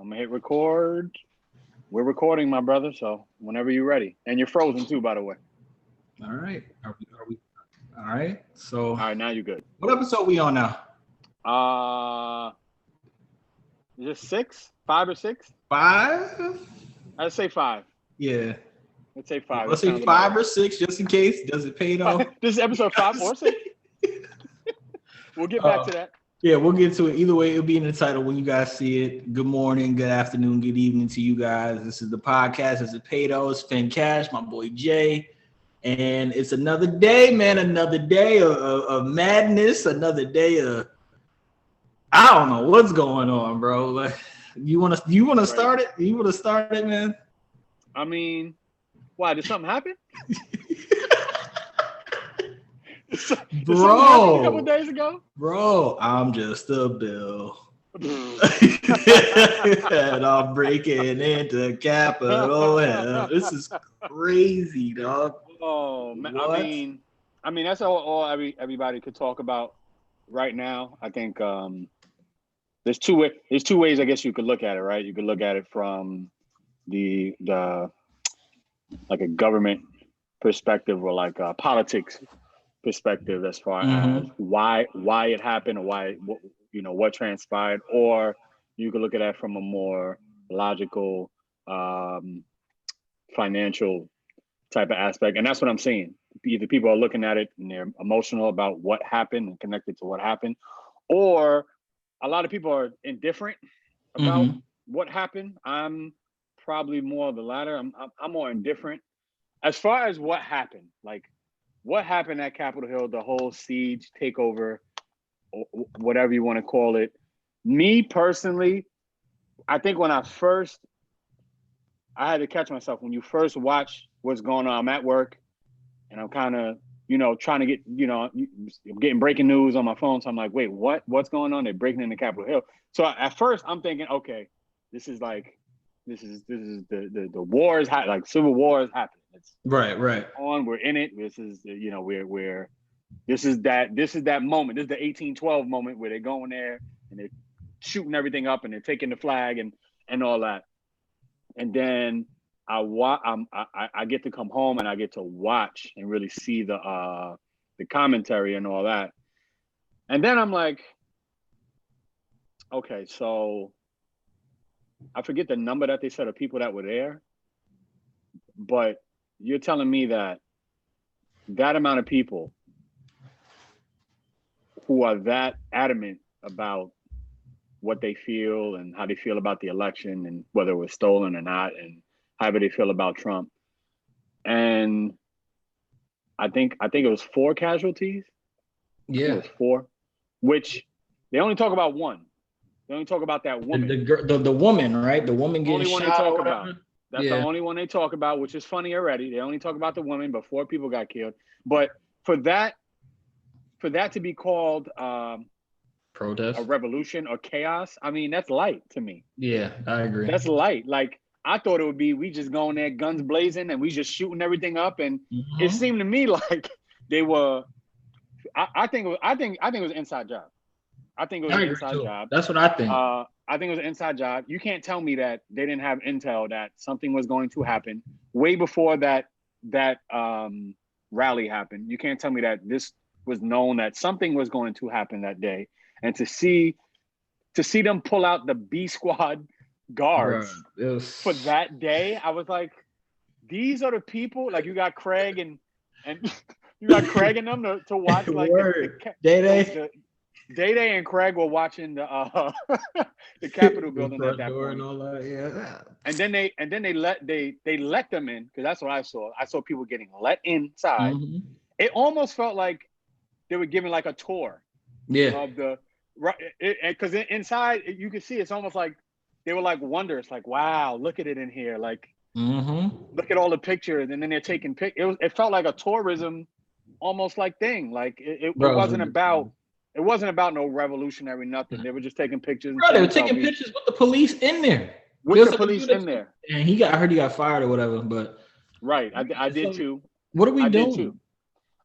I'm gonna hit record. We're recording, my brother. So whenever you're ready, and you're frozen too, by the way. All right. Are we? All right. So, All right, now you're good. what episode we on now? Is it 6, 5 or 6? 5? I'd say 5. Yeah. Let's say 5. Let's say 5 or 6, just in case. Does it pay though? This is episode 5 or 6. We'll get back to that. Yeah, we'll get to it. Either way, it'll be in the title when you guys see it. Good morning, good afternoon, good evening to you guys. This is the podcast. It's Paydo. It's Finn Cash, my boy Jay. And it's another day, man. Another day of madness. Another day of I don't know what's going on, bro. Like, you wanna start it? You wanna start it, man? I mean, why? Did something happen? Did something happen a couple days ago? Bro, I'm just a bill. And I'm breaking into Capitol Hill. This is crazy, dog. Oh man, What? I mean that's all everybody could talk about right now. I think there's two ways I guess you could look at it, right? You could look at it from the like a government perspective or like a politics perspective as far as why it happened or why what transpired, or you could look at that from a more logical financial type of aspect. And that's what I'm seeing. Either people are looking at it and they're emotional about what happened and connected to what happened, or a lot of people are indifferent about what happened. I'm probably more of the latter. I'm more indifferent as far as what happened. Like what happened at Capitol Hill, the whole siege, takeover, whatever you want to call it. Me personally, I think when I had to catch myself when you first watch what's going on. I'm at work and I'm kind of, trying to get, I'm getting breaking news on my phone. So I'm like, wait, what's going on? They're breaking into Capitol Hill. So at first I'm thinking, okay, this is the war is like civil war is happening. It's Right. on. We're in it. This is this is that moment. This is the 1812 moment where they're going there and they're shooting everything up and they're taking the flag and all that. And then I get to come home and I get to watch and really see the commentary and all that. And then I'm like, okay, so I forget the number that they said of people that were there, but you're telling me that amount of people who are that adamant about what they feel and how they feel about the election and whether it was stolen or not and however they feel about Trump. And I think it was 4 casualties. Yeah. It was 4, which they only talk about one. They only talk about that woman. The woman, right? The woman getting only one shot. They talk about. That's the only one they talk about, which is funny already. They only talk about the woman, but 4 people got killed. But for that to be called protest, a revolution or chaos, I mean, that's light to me. Yeah, I agree. That's light. Like I thought it would be we just going there guns blazing and we just shooting everything up. And it seemed to me like they were. I think it was an inside job. I think it was an inside job. That's what I think. I think it was an inside job. You can't tell me that they didn't have intel that something was going to happen way before that rally happened. You can't tell me that this was known that something was going to happen that day. And to see them pull out the B squad guards for that day, I was like, these are the people. Like you got Craig and you got Craig and them to watch like Day and Craig were watching the Capitol building at that point. And all that, yeah. And then they let them in because that's what I saw. I saw people getting let inside. It almost felt like they were giving like a tour. Of the right, because inside you can see it's almost like they were like wonders, like wow, look at it in here, like look at all the pictures, and then they're taking pictures. It felt like a tourism, almost like thing. Like it wasn't about no revolutionary nothing. They were just taking pictures. They were taking pictures with the police in there. With the police in there, and I heard he got fired or whatever. But right, I did too. What are we doing?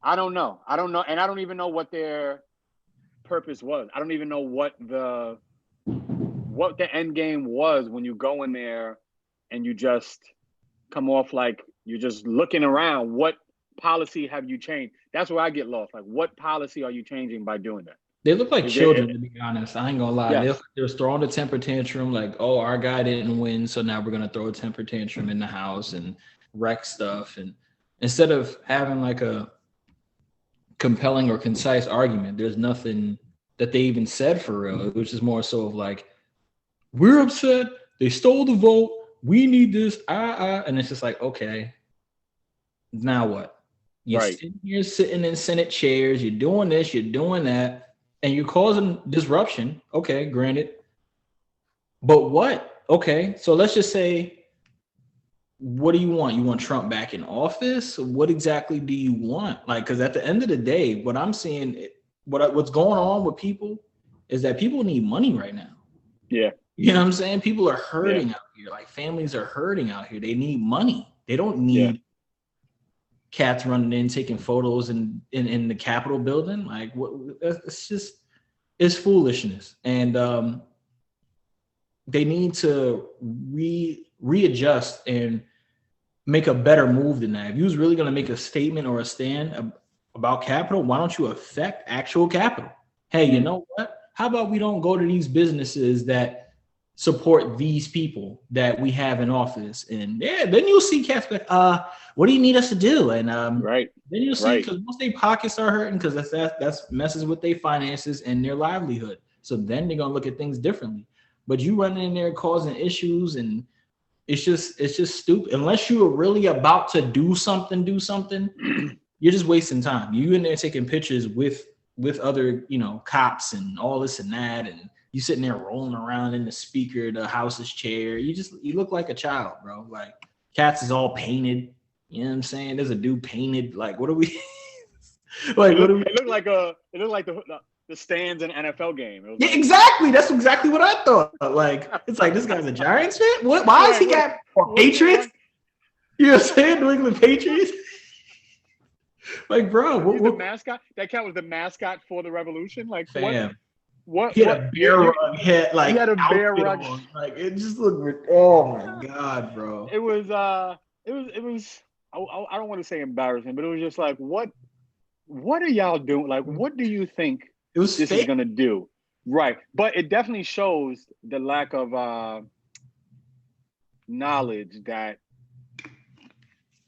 I don't know, and I don't even know what their purpose was. I don't even know what what the end game was when you go in there and you just come off like you're just looking around. What policy have you changed? That's where I get lost. Like, what policy are you changing by doing that? They look like children, to be honest. I ain't gonna lie. Yes. They're throwing a temper tantrum, like, oh, our guy didn't win, so now we're gonna throw a temper tantrum in the house and wreck stuff. And instead of having like a compelling or concise argument, there's nothing that they even said for real. It was just more so of like, we're upset, they stole the vote, we need this, and it's just like, okay, now what? You're sitting in Senate chairs, you're doing this, you're doing that. And you're causing disruption. Okay, granted. But what? Okay, so let's just say, what do you want? You want Trump back in office? What exactly do you want? Like, because at the end of the day, what I'm seeing, what's going on with people is that people need money right now. Yeah. You know what I'm saying? People are hurting out here. Like, families are hurting out here. They need money. They don't need cats running in, taking photos in the Capitol building. Like, what? It's foolishness. And they need to readjust and make a better move than that. If you was really going to make a statement or a stand about capital, why don't you affect actual capital? Hey, you know what? How about we don't go to these businesses that support these people that we have in office? And then you'll see cats like, what do you need us to do? And then you'll see, because most their pockets are hurting, because that's messes with their finances and their livelihood. So then they're gonna look at things differently. But you running in there causing issues, and it's just stupid. Unless you are really about to do something, you're just wasting time. You in there taking pictures with other, cops and all this and that, and you sitting there rolling around in the speaker, the house's chair. You look like a child, bro. Like, cats is all painted. You know what I'm saying? There's a dude painted. Like, what are we? Like, what are we? It looked like the stands in an NFL game. Exactly. That's exactly what I thought. Like, it's like, this guy's a Giants fan. What? Why is he got Patriots? You know what I'm saying? New England Patriots. Like, bro, the mascot. That cat was the mascot for the Revolution. Like, fam. What? He had a bear rug head, like, he had a bear rug. Like, it just looked. Oh my god, bro. It was. I don't want to say embarrassing, but it was just like, what are y'all doing? Like, what do you think this is gonna do? Right. But it definitely shows the lack of knowledge. That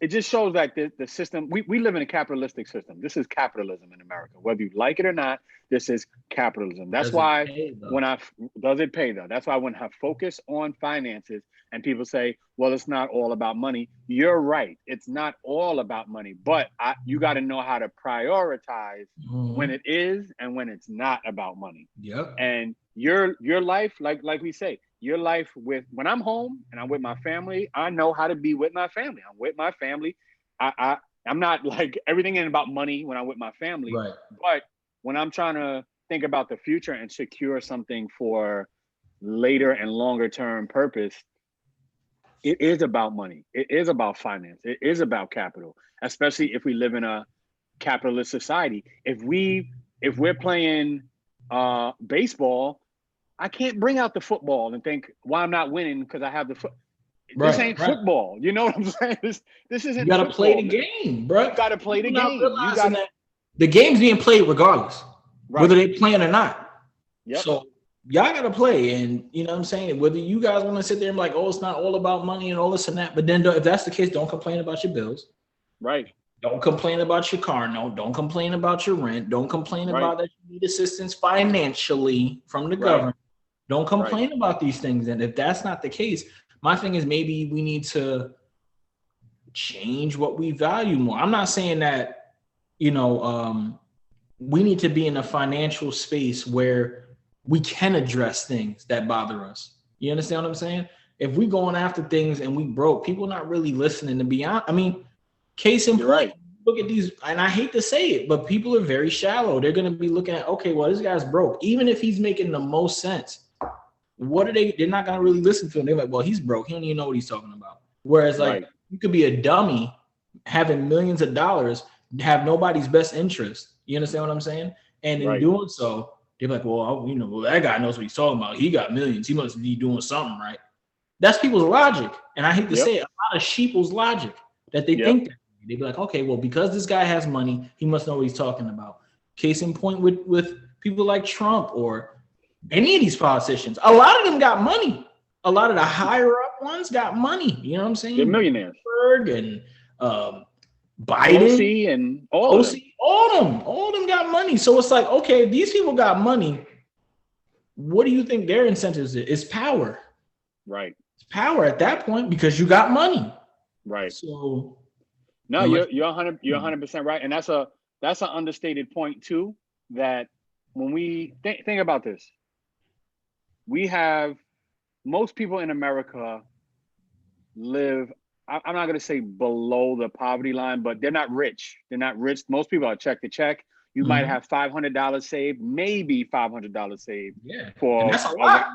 it just shows that the system, we live in a capitalistic system. This is capitalism in America. Whether you like it or not, this is capitalism. That's why does it pay though? That's why when I focus on finances and people say, well, it's not all about money. You're right. It's not all about money, but you got to know how to prioritize when it is and when it's not about money. Yep. And your life, like we say, your life when I'm home and I'm with my family, I know how to be with my family. I'm with my family. I'm not like, everything ain't about money when I'm with my family. Right. But when I'm trying to think about the future and secure something for later and longer term purpose, it is about money. It is about finance. It is about capital, especially if we live in a capitalist society. If we're playing baseball, I can't bring out the football and think, why I'm not winning because I have the foot. This ain't football. You know what I'm saying? This isn't. You gotta football, play the game, bro. You gotta play the game. The game's being played regardless, whether they playing or not. Yep. So y'all gotta play, and you know what I'm saying? Whether you guys want to sit there and be like, oh, it's not all about money and all this and that, but then if that's the case, don't complain about your bills. Right. Don't complain about your car note. Don't complain about your rent. Don't complain about that you need assistance financially from the government. Don't complain about these things. And if that's not the case, my thing is maybe we need to change what we value more. I'm not saying that, we need to be in a financial space where we can address things that bother us. You understand what I'm saying? If we going after things and we broke, people not really listening, to be honest. I mean, case in point, look at these, and I hate to say it, but people are very shallow. They're going to be looking at, okay, well, this guy's broke. Even if he's making the most sense, they're not going to really listen to him. They're like, well, he's broke. He don't even know what he's talking about. Whereas you could be a dummy having millions of dollars, have nobody's best interest. You understand what I'm saying? And in doing so, They're like, well, that guy knows what he's talking about. He got millions. He must be doing something right. That's people's logic. And I hate to say it, a lot of sheeple's logic that they think that. They'd be like, okay, well, because this guy has money, he must know what he's talking about. Case in point with people like Trump or any of these politicians. A lot of them got money. A lot of the higher up ones got money. You know what I'm saying? They're millionaires. And Biden. OC and all of them got money. So it's like, okay, these people got money. What do you think their incentives is? It's power. Right. It's power at that point because you got money. Right. So no, you're 100% right. And that's an understated point too, that when we think about this, we have most people in America live, I'm not going to say below the poverty line, but they're not rich. They're not rich. Most people are check to check. You might have $500 saved, maybe $500 saved. Yeah. And that's a lot.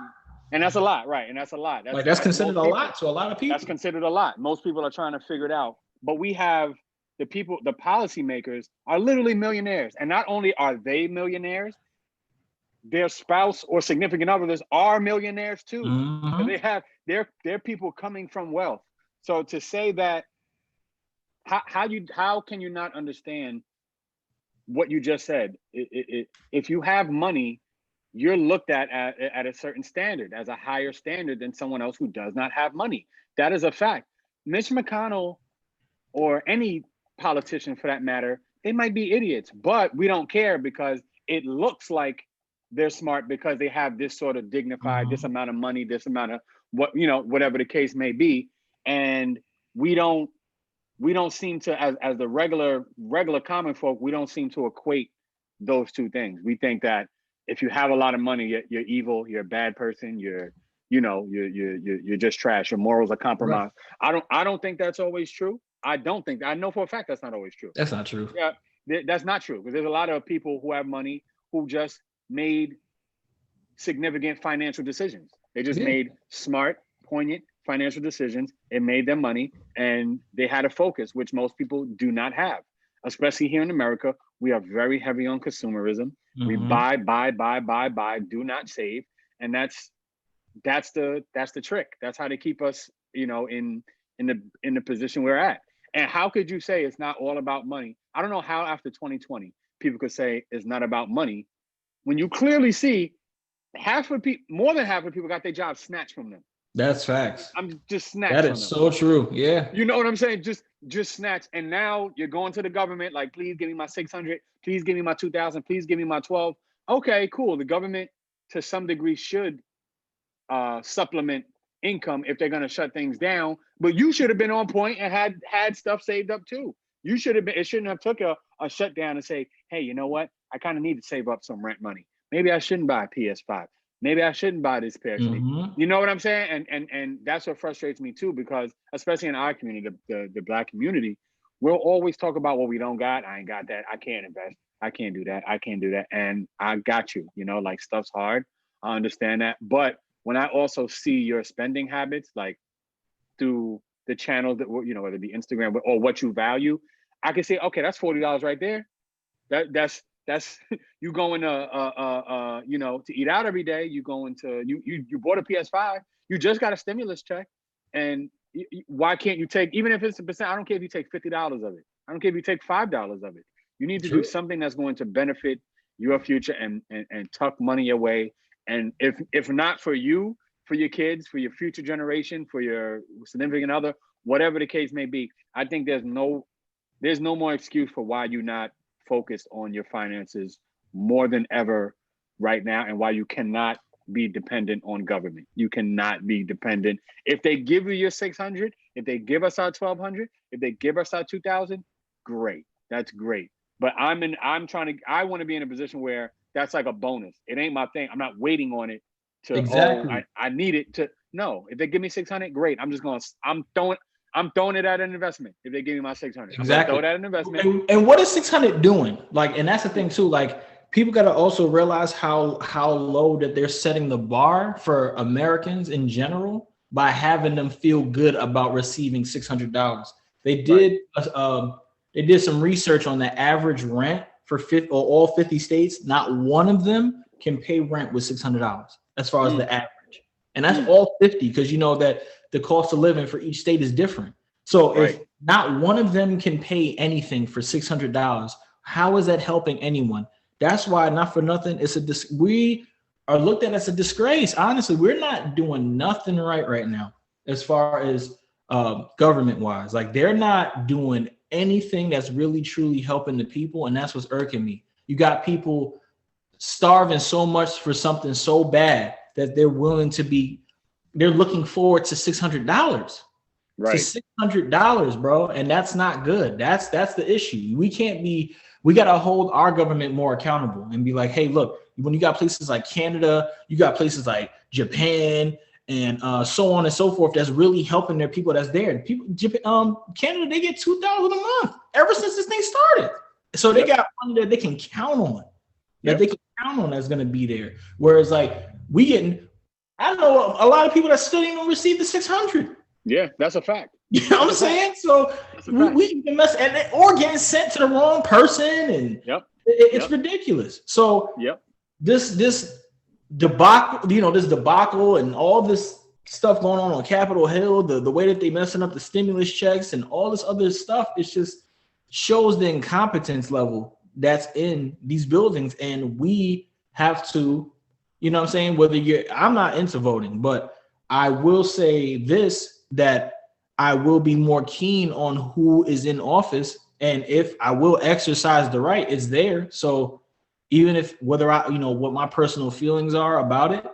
And that's a lot, right? And that's a lot. That's considered a lot to a lot of people. That's considered a lot. Most people are trying to figure it out. But we have the policymakers are literally millionaires. And not only are they millionaires, their spouse or significant others are millionaires too. So they have they're people coming from wealth. So to say that, how can you not understand what you just said? If you have money, you're looked at a certain standard, as a higher standard than someone else who does not have money. That is a fact. Mitch McConnell or any politician for that matter, they might be idiots, but we don't care because it looks like they're smart because they have this sort of dignified, this amount of money, this amount of whatever the case may be. And we don't seem to, as the regular common folk, we don't seem to equate those two things. We think that if you have a lot of money, you're evil, you're a bad person, you're just trash, your morals are compromised. Right. I don't think that's always true. I know for a fact that's not always true. That's not true. Yeah, that's not true, because there's a lot of people who have money who just made significant financial decisions. They just made smart, poignant financial decisions. It made them money, and they had a focus, which most people do not have. Especially here in America, we are very heavy on consumerism. We buy, do not save, and that's the trick. That's how they keep us, in the position we're at. And how could you say it's not all about money? I don't know how after 2020 people could say it's not about money when you clearly see more than half of people got their jobs snatched from them. That's facts. I'm just snatched. That is so true. Yeah. You know what I'm saying? Just snatched. And now you're going to the government like, please give me my 600. Please give me my 2,000. Please give me my 12. Okay, cool. The government to some degree should supplement income if they're going to shut things down. But you should have been on point and had stuff saved up too. You should have been. It shouldn't have took a shutdown and say, hey, you know what? I kind of need to save up some rent money. Maybe I shouldn't buy a PS5. Maybe I shouldn't buy this pair of sneakers. You know what I'm saying? And that's what frustrates me too, because especially in our community, the Black community, we'll always talk about what we don't got. I ain't got that. I can't invest. I can't do that. I can't do that. And I got you. Like stuff's hard. I understand that. But when I also see your spending habits, like through the channels that whether it be Instagram or what you value, I can say, okay, that's $40 right there. That's you going to to eat out every day. You going to you bought a PS5. You just got a stimulus check, and why can't you take, even if it's a percent? I don't care if you take $50 of it. I don't care if you take $5 of it. You need to do something that's going to benefit your future and tuck money away. And if not for you, for your kids, for your future generation, for your significant other, whatever the case may be, I think there's no more excuse for why you're not focused on your finances more than ever right now, and why you cannot be dependent on government. You cannot be dependent. If they give you your 600, if they give us our 1,200, if they give us our 2,000, great. That's great. But I want to be in a position where that's like a bonus. It ain't my thing. I'm not waiting on it to, exactly. I need it to, no. If they give me 600, great. I'm throwing it at an investment. If they give me my 600, exactly. I'm gonna throw it at an investment. And what is 600 doing? And that's the thing too. People got to also realize how low that they're setting the bar for Americans in general by having them feel good about receiving $600. They did some research on the average rent for all 50 states. Not one of them can pay rent with $600 as far as the average. And that's all 50, because you know that the cost of living for each state is different. So if not one of them can pay anything for $600, how is that helping anyone? That's why, not for nothing, we are looked at as a disgrace. Honestly, we're not doing nothing right now as far as government wise. Like, they're not doing anything that's really truly helping the people, and that's what's irking me. You got people starving so much for something so bad that they're looking forward to $600. Right. To $600, bro. And that's not good. That's the issue. We got to hold our government more accountable and be like, hey, look, when you got places like Canada, you got places like Japan, and so on and so forth, that's really helping their people that's there. Canada, they get $2,000 a month ever since this thing started. So they got money that they can count on, that's going to be there. Whereas, like, I know a lot of people that still even receive the 600. Yeah, that's a fact. You know what I'm saying? So we can mess, or getting sent to the wrong person, and it's ridiculous. So this debacle and all this stuff going on Capitol Hill, the way that they messing up the stimulus checks and all this other stuff, it just shows the incompetence level that's in these buildings. And we have to, you know what I'm saying, I'm not into voting, but I will say this, that I will be more keen on who is in office, and if I will exercise the right, it's there. So even if whether what my personal feelings are about it,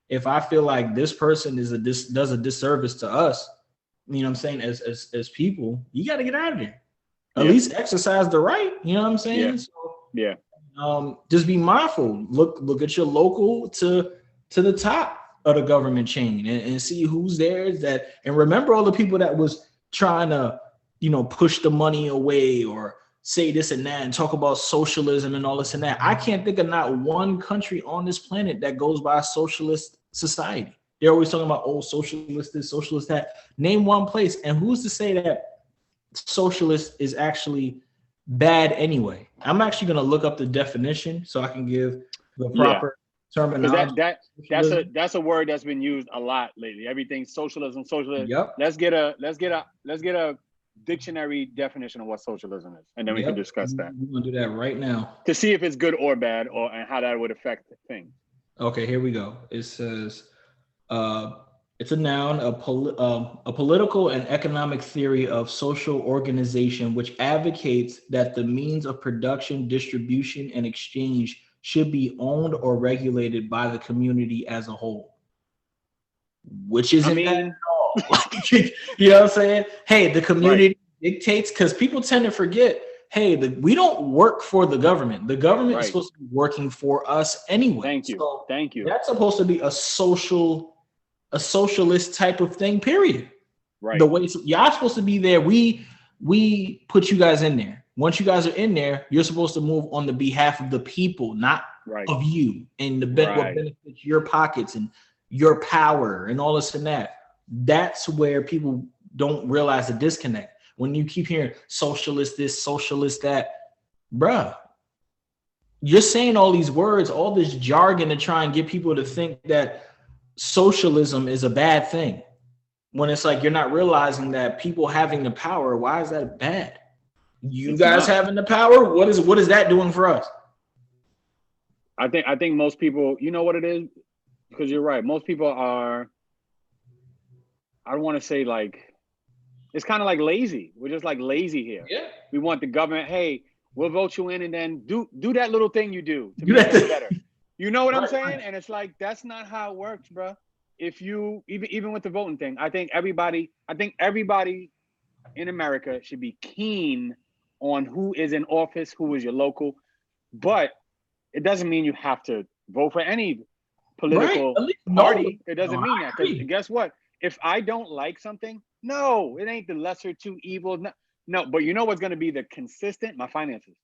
if I feel like this person does a disservice to us, you know what I'm saying, as people, you got to get out of there. At least exercise the right. You know what I'm saying? Just be mindful. Look at your local to the top of the government chain and see who's there, and remember all the people that was trying to, push the money away or say this and that and talk about socialism and all this and that. I can't think of not one country on this planet that goes by a socialist society. They're always talking about, socialist this, socialist that. Name one place. And who's to say that socialist is actually bad anyway? I'm actually going to look up the definition so I can give the proper terminology. That's a word that's been used a lot lately. Everything socialism. Yep. Let's get a dictionary definition of what socialism is, and then we can discuss that. We're gonna do that right now to see if it's good or bad, and how that would affect things. Okay, here we go. It says it's a noun, a political and economic theory of social organization which advocates that the means of production, distribution, and exchange should be owned or regulated by the community as a whole. Which isn't bad at all. You know what I'm saying? Hey, the community dictates, because people tend to forget, hey, we don't work for the government. The government is supposed to be working for us anyway. Thank you. Thank you. That's supposed to be a socialist type of thing, period. Right. The way y'all supposed to be there, we put you guys in there. Once you guys are in there, you're supposed to move on the behalf of the people, not of you, and what benefits your pockets and your power and all this and that. That's where people don't realize the disconnect. When you keep hearing socialist this, socialist that, bruh, you're saying all these words, all this jargon to try and get people to think that socialism is a bad thing. When it's like, you're not realizing that people having the power, why is that bad? It's guys not having the power, what is that doing for us? I think most people, you know what it is? Because you're right. Most people are, I don't want to say like, it's kind of like lazy. We're just like lazy here. Yeah. We want the government, hey, we'll vote you in, and then do that little thing you do to make it better. You know what I'm saying? And it's like, that's not how it works, bro. If you, even with the voting thing, I think everybody in America should be keen on who is in office, who is your local, but it doesn't mean you have to vote for any political party. It doesn't mean that. Because guess what? If I don't like something, no, it ain't the lesser two evils. No, but you know what's going to be the consistent? My finances.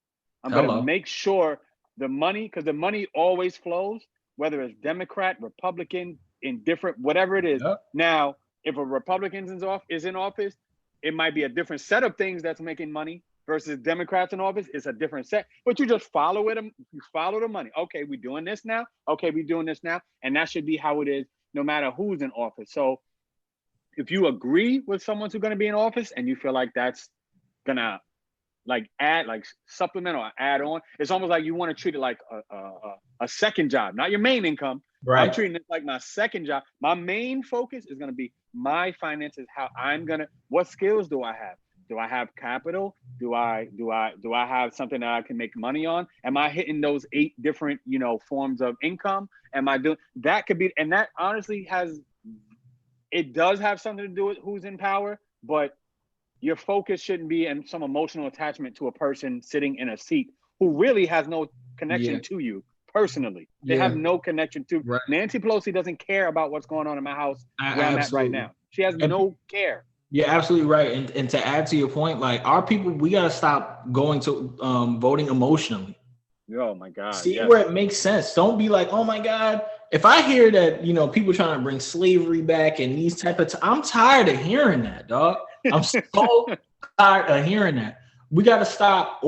I'm going to make sure the money, because the money always flows, whether it's Democrat, Republican, indifferent, whatever it is. Yep. Now, if a Republican is in office, it might be a different set of things that's making money. versus Democrats in office, it's a different set. But you just follow it. You follow the money. Okay, we're doing this now. Okay, we're doing this now. And that should be how it is no matter who's in office. So if you agree with someone who's going to be in office and you feel like that's going to like add, like supplement or add on, it's almost like you want to treat it like a second job, not your main income. Right. I'm treating it like my second job. My main focus is going to be my finances, how what skills do I have? Do I have capital? Do I have something that I can make money on? Am I hitting those 8 different, forms of income? Am I doing that? Could be, and that honestly does have something to do with who's in power, but your focus shouldn't be in some emotional attachment to a person sitting in a seat who really has no connection to you personally. They have no connection to Nancy Pelosi doesn't care about what's going on in my house where I'm at right now. She has no care. You're absolutely right. And to add to your point, like our people, we got to stop going to voting emotionally. Oh my God. See where it makes sense. Don't be like, oh my God. If I hear that, people trying to bring slavery back and these type of, I'm tired of hearing that, dog. I'm so tired of hearing that. We got to stop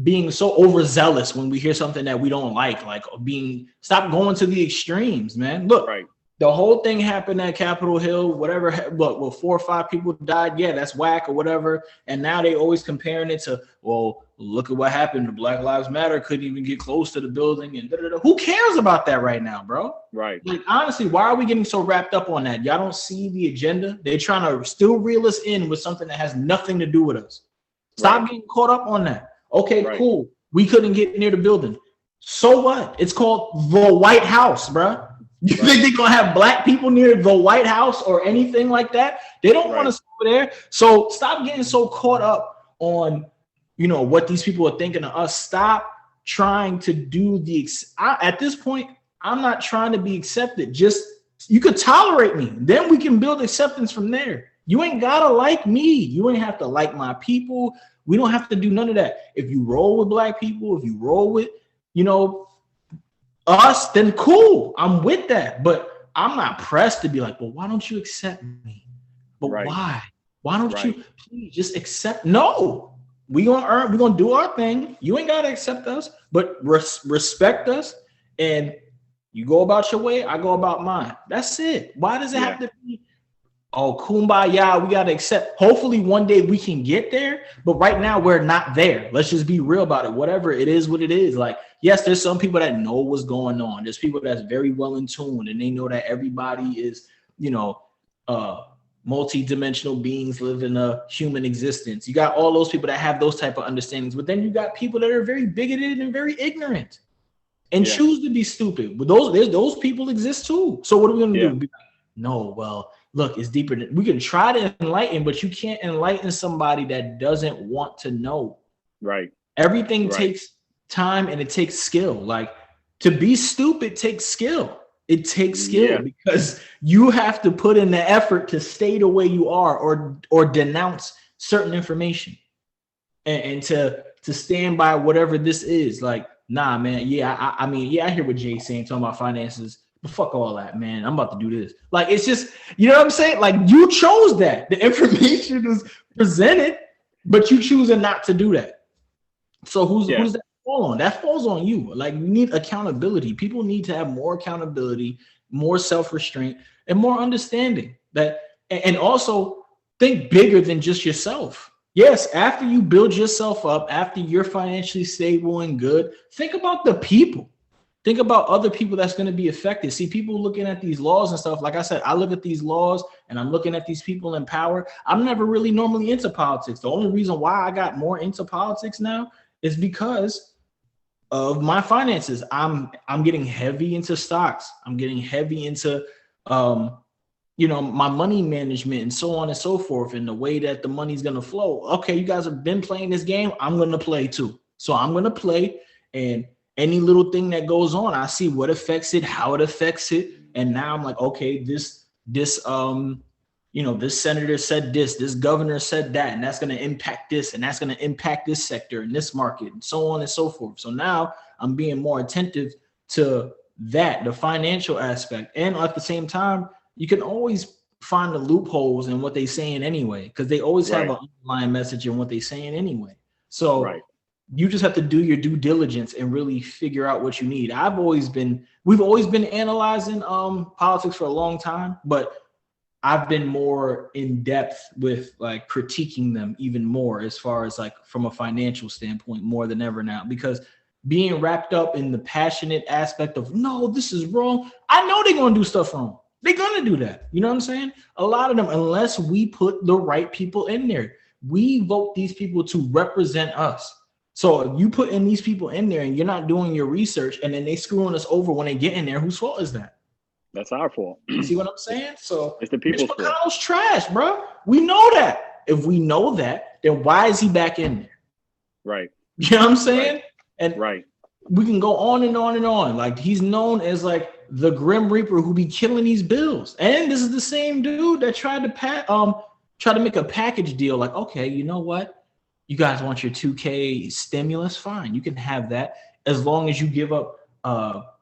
being so overzealous when we hear something that we don't like stop going to the extremes, man. Look, the whole thing happened at Capitol Hill, whatever. Look, 4 or 5 people died. Yeah, that's whack or whatever. And now they always comparing it to, well, look at what happened. The Black Lives Matter couldn't even get close to the building and da-da-da. Who cares about that right now, bro? Right. Like, honestly, why are we getting so wrapped up on that? Y'all don't see the agenda. They're trying to still reel us in with something that has nothing to do with us. Stop getting caught up on that. Okay, cool. We couldn't get near the building. So what? It's called the White House, bro. You think they're going to have black people near the White House or anything like that? They don't want us over there. So stop getting so caught up on, what these people are thinking of us. Stop trying to do at this point, I'm not trying to be accepted. Just, you could tolerate me. Then we can build acceptance from there. You ain't got to like me. You ain't have to like my people. We don't have to do none of that. If you roll with black people, if you roll with, us, then cool. I'm with that. But I'm not pressed to be like, well, why don't you accept me? But why? Why don't you please just accept? No, we're gonna do our thing. You ain't gotta accept us, but respect us. And you go about your way, I go about mine. That's it. Why does it have to be, oh, kumbaya, we gotta accept? Hopefully one day we can get there, but right now we're not there. Let's just be real about it. Whatever it is, what it is. Like, yes, there's some people that know what's going on. There's people that's very well in tune and they know that everybody is, multi-dimensional beings live in a human existence. You got all those people that have those type of understandings, but then you got people that are very bigoted and very ignorant and choose to be stupid. But those people exist too. So what are we going to do? No, well, look, it's deeper than we can try to enlighten, but you can't enlighten somebody that doesn't want to know. Right. Everything takes time and it takes skill. Like, to be stupid takes skill. It takes skill because you have to put in the effort to stay the way you are or denounce certain information and to stand by whatever this is. Like, nah, man. Yeah, I mean, I hear what Jay's saying, talking about finances. But fuck all that, man. I'm about to do this. Like, it's just, you know what I'm saying? Like, you chose that. The information is presented, but you choosing not to do that. So who's that fall on? That falls on you. Like, you need accountability. People need to have more accountability, more self-restraint, and more understanding. And also think bigger than just yourself. Yes, after you build yourself up, after you're financially stable and good, think about the people. Think about other people that's going to be affected. See, people looking at these laws and stuff. Like I said, I look at these laws and I'm looking at these people in power. I'm never really normally into politics. The only reason why I got more into politics now is because of my finances. I'm getting heavy into stocks. I'm getting heavy into, my money management and so on and so forth, and the way that the money's going to flow. Okay, you guys have been playing this game. I'm going to play too. So I'm going to play, and any little thing that goes on, I see what affects it, how it affects it. And now I'm like, okay, this senator said this governor said that, and that's going to impact this, and that's going to impact this sector and this market, and so on and so forth. So now I'm being more attentive to that, the financial aspect. And at the same time, you can always find the loopholes in what they're saying anyway, because they always have Right. an underlying message in what they're saying anyway. So Right. you just have to do your due diligence and really figure out what you need. We've always been analyzing politics for a long time, but I've been more in depth with like critiquing them even more as far as like from a financial standpoint more than ever now, because being wrapped up in the passionate aspect of no, this is wrong. I know they're gonna do stuff wrong. They're gonna do that. You know what I'm saying? A lot of them, unless we put the right people in there, we vote these people to represent us. So if you put in these people in there and you're not doing your research and then they screwing us over when they get in there, whose fault is that? That's our fault. You see what I'm saying? So It's the Mitch people's fault. McConnell's trash, bro. We know that. If we know that, then why is he back in there? Right. You know what I'm saying? And Right. we can go on and on and on. Like he's known as like the Grim Reaper who be killing these bills. And this is the same dude that tried to make a package deal. Like, okay, you know what? You guys want your 2K stimulus? Fine, you can have that as long as you give up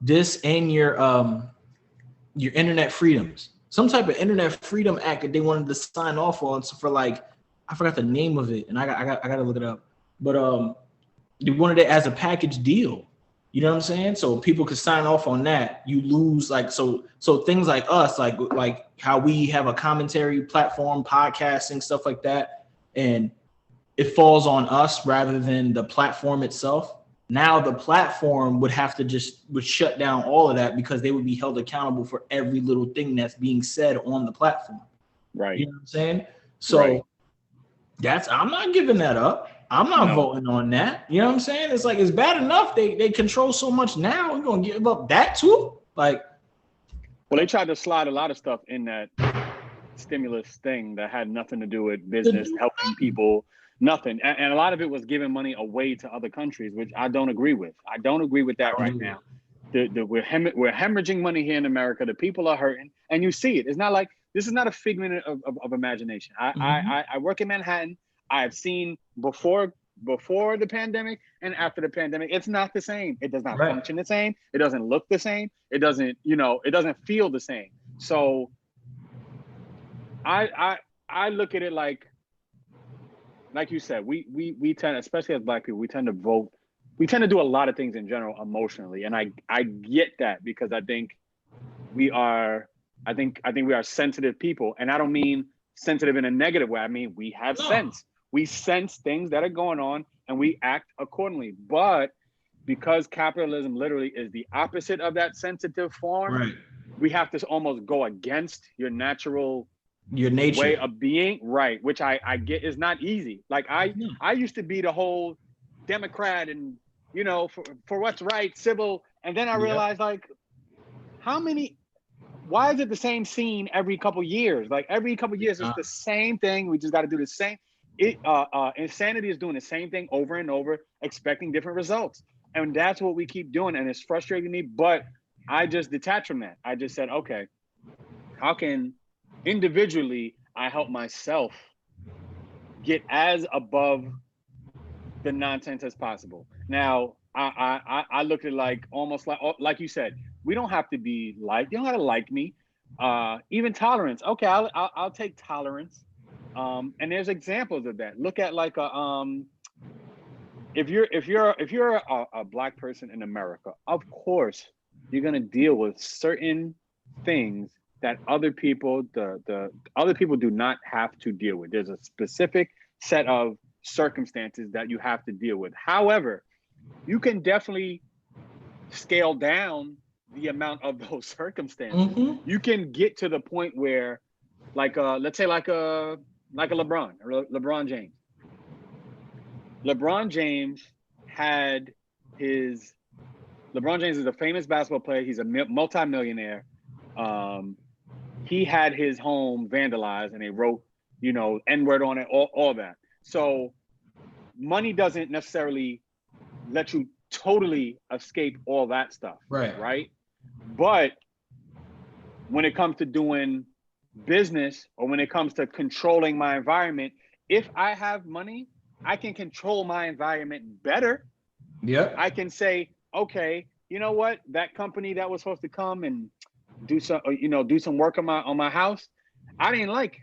this and your internet freedoms. Some type of internet freedom act that they wanted to sign off on for like, I forgot the name of it, and I got to look it up. But they wanted it as a package deal. You know what I'm saying? So people could sign off on that. You lose like so things like us, like how we have a commentary platform, podcasting, stuff like that, and it falls on us rather than the platform itself. Now the platform would have to would shut down all of that because they would be held accountable for every little thing that's being said on the platform. Right. You know what I'm saying? So I'm not giving that up. I'm not voting on that. You know what I'm saying? It's like, it's bad enough they control so much now. We're going to give up that too? Like, well, they tried to slide a lot of stuff in that stimulus thing that had nothing to do with business, helping people. Nothing. And a lot of it was giving money away to other countries, which I don't agree with. I don't agree with that right now. We're hemorrhaging money here in America. The people are hurting, and you see it. It's not like this is not a figment of imagination. I work in Manhattan. I've seen before the pandemic and after the pandemic. It's not the same. It does not function the same. It doesn't look the same. It doesn't, it doesn't feel the same. So I look at it like you said, we tend, especially as Black people, we tend to vote. We tend to do a lot of things in general emotionally, and I get that because I think we are sensitive people, and I don't mean sensitive in a negative way. I mean we have sense. We sense things that are going on, and we act accordingly. But because capitalism literally is the opposite of that sensitive form, we have to almost go against your nature way of being, which I get is not easy. Like I used to be the whole Democrat and for what's right, civil, and then I realized like why is it the same scene every couple years? Like every couple years it's the same thing. We just got to do the same. Insanity is doing the same thing over and over, expecting different results, and that's what we keep doing, and it's frustrating me. But I just detached from that. I just said, okay, how can individually I help myself get as above the nonsense as possible? Now I look at it like almost like you said, we don't have to be liked. You don't have to like me. Even tolerance. Okay, I'll take tolerance. And there's examples of that. Look at like if you're a Black person in America, of course you're gonna deal with certain things that other people, the other people do not have to deal with. There's a specific set of circumstances that you have to deal with. However, you can definitely scale down the amount of those circumstances. You can get to the point where, like, let's say like a LeBron James. LeBron James is a famous basketball player. He's a multi-millionaire. He had his home vandalized and they wrote, N-word on it, all that. So money doesn't necessarily let you totally escape all that stuff. Right? But when it comes to doing business or when it comes to controlling my environment, if I have money, I can control my environment better. I can say, okay, you know what? That company that was supposed to come and do some work on my house, I didn't like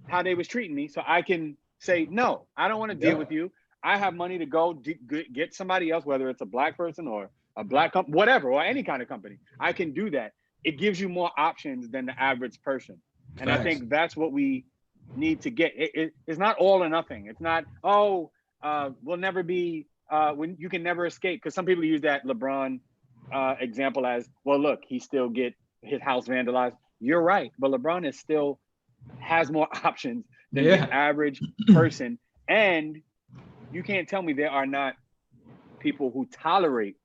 how they was treating me, so I can say no. I don't want to deal with you. I have money to go get somebody else, whether it's a black person or a black company, whatever, or any kind of company. I can do that. It gives you more options than the average person, and I think that's what we need to get. It's not all or nothing. It's not we'll never be when you can never escape, because some people use that LeBron example as, well, look, he still get his house vandalized. You're right, but LeBron is still has more options than the average person, and you can't tell me there are not people who tolerate